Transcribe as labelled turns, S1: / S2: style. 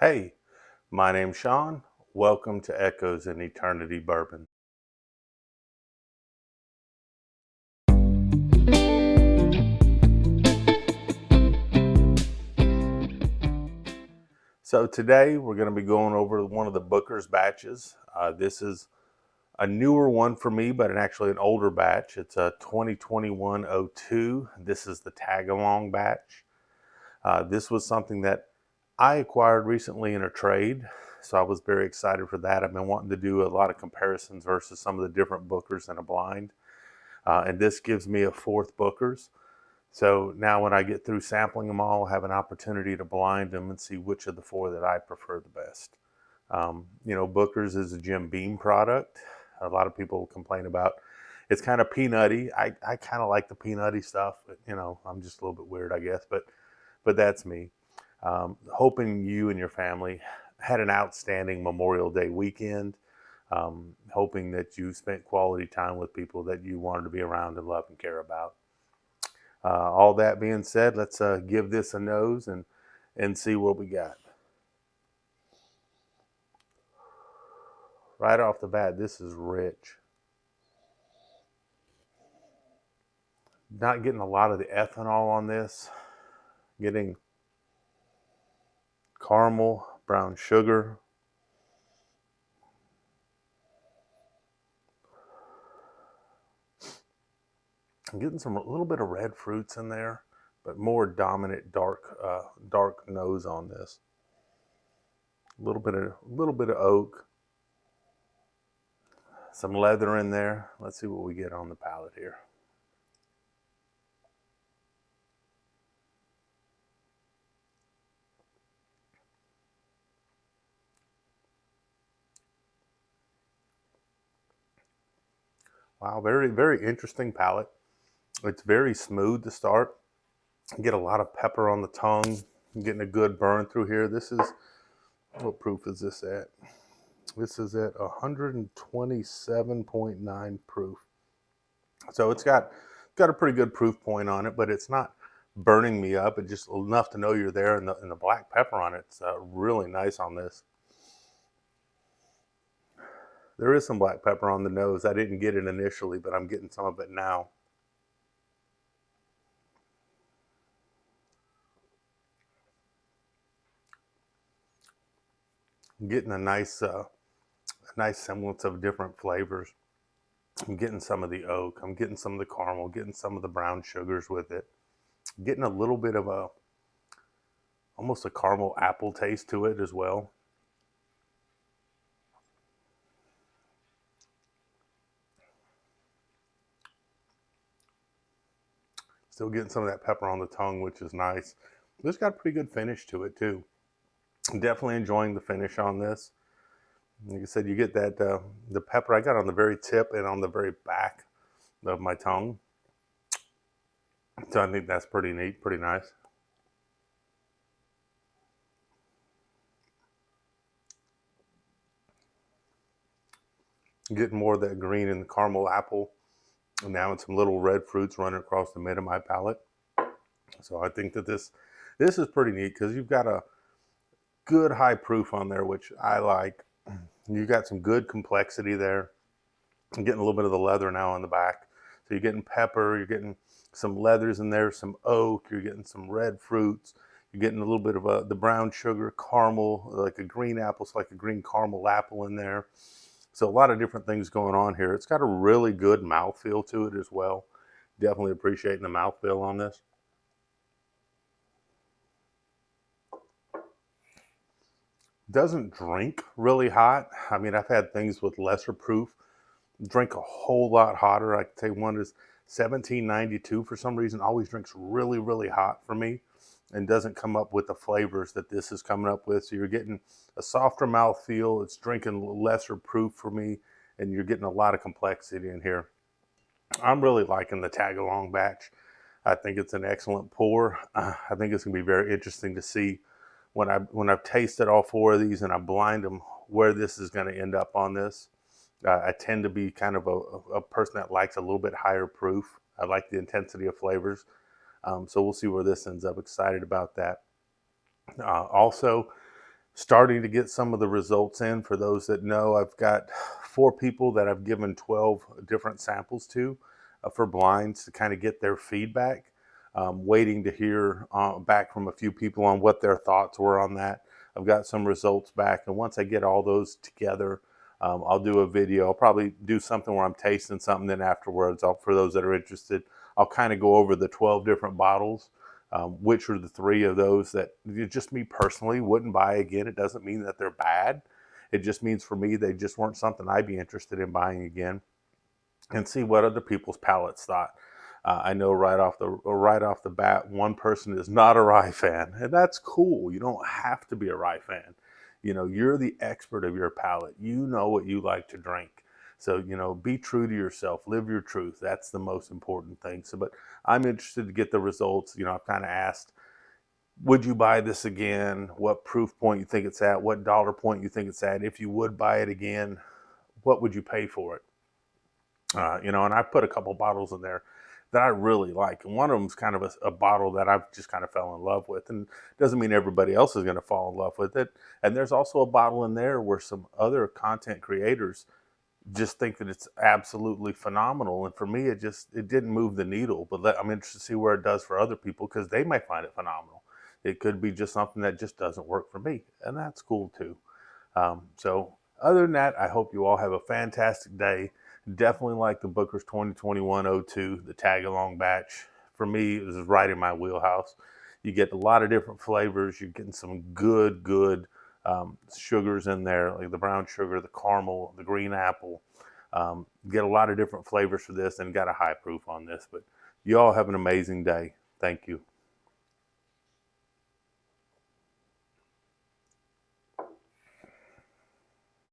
S1: Hey, my name's Sean. Welcome to Echoes in Eternity Bourbon. So today we're going to be going over one of the Booker's batches. This is a newer one for me, but actually an older batch. It's a 2021-02. This is the tag-along batch. This was something that I acquired recently in a trade, so I was very excited for that. I've been wanting to do a lot of comparisons versus some of the different Bookers in a blind. And this gives me a fourth Booker's. So now when I get through sampling them all, I'll have an opportunity to blind them and see which of the four that I prefer the best. Booker's is a Jim Beam product. A lot of people complain about it's kind of peanutty. I kind of like the peanutty stuff, but I'm just a little bit weird, I guess. But that's me. Hoping you and your family had an outstanding Memorial Day weekend. Hoping that you spent quality time with people that you wanted to be around and love and care about. All that being said, let's give this a nose and see what we got. Right off the bat, this is rich. Not getting a lot of the ethanol on this. Getting caramel, brown sugar. I'm getting a little bit of red fruits in there, but more dominant dark nose on this. A little bit of oak. Some leather in there. Let's see what we get on the palate here. Wow, very, very interesting palate. It's very smooth to start. Get a lot of pepper on the tongue. I'm getting a good burn through here. What proof is this at? This is at 127.9 proof. So it's got a pretty good proof point on it, but it's not burning me up. It's just enough to know you're there, and the black pepper on it's really nice on this. There is some black pepper on the nose. I didn't get it initially, but I'm getting some of it now. I'm getting a nice semblance of different flavors. I'm getting some of the oak. I'm getting some of the caramel. Getting some of the brown sugars with it. Getting a little bit of almost a caramel apple taste to it as well. Still getting some of that pepper on the tongue, which is nice. This got a pretty good finish to it too. I'm definitely enjoying the finish on this. Like I said, you get that the pepper I got on the very tip and on the very back of my tongue. So I think that's pretty neat, pretty nice. Getting more of that green and the caramel apple. And now it's some little red fruits running across the mid of my palate. So I think that this is pretty neat because you've got a good high proof on there, which I like. You got some good complexity there. I'm getting a little bit of the leather now on the back. So you're getting pepper, you're getting some leathers in there, some oak, you're getting some red fruits, you're getting a little bit of the brown sugar, caramel, like a green apple, it's like a green caramel apple in there. So a lot of different things going on here. It's got a really good mouthfeel to it as well. Definitely appreciating the mouthfeel on this. Doesn't drink really hot. I mean, I've had things with lesser proof drink a whole lot hotter. I can tell you one is 1792 for some reason always drinks really, really hot for me and doesn't come up with the flavors that this is coming up with. So you're getting a softer mouth feel. It's drinking lesser proof for me, and you're getting a lot of complexity in here. I'm really liking the tag along batch. I think it's an excellent pour. I think it's going to be very interesting to see when I've tasted all four of these and I blind them where this is going to end up on this. I tend to be kind of a person that likes a little bit higher proof. I like the intensity of flavors. So we'll see where this ends up. Excited about that. Also, starting to get some of the results in. For those that know, I've got 4 people that I've given 12 different samples to for blinds to kind of get their feedback. Waiting to hear back from a few people on what their thoughts were on that. I've got some results back, and once I get all those together, I'll do a video. I'll probably do something where I'm tasting something, then afterwards, for those that are interested, I'll kind of go over the 12 different bottles, which are the 3 of those that just me personally wouldn't buy again. It doesn't mean that they're bad. It just means for me, they just weren't something I'd be interested in buying again, and see what other people's palates thought. I know right off the bat, one person is not a rye fan, and that's cool. You don't have to be a rye fan. You're the expert of your palate. You know what you like to drink. So, be true to yourself. Live your truth. That's the most important thing. So, but I'm interested to get the results. I've kind of asked, would you buy this again? What proof point you think it's at? What dollar point you think it's at? If you would buy it again, what would you pay for it? And I put a couple bottles in there that I really like. And one of them is kind of a bottle that I've just kind of fell in love with. And doesn't mean everybody else is going to fall in love with it. And there's also a bottle in there where some other content creators just think that it's absolutely phenomenal. And for me, it didn't move the needle. But I'm interested to see where it does for other people, because they might find it phenomenal. It could be just something that just doesn't work for me. And that's cool too. So other than that, I hope you all have a fantastic day. Definitely like the Booker's 2021-02, the tag along batch. For me, it was right in my wheelhouse. You get a lot of different flavors. You're getting some good sugars in there, like the brown sugar, the caramel, the green apple. Get a lot of different flavors for this, and got a high proof on this. But you all have an amazing day. Thank you.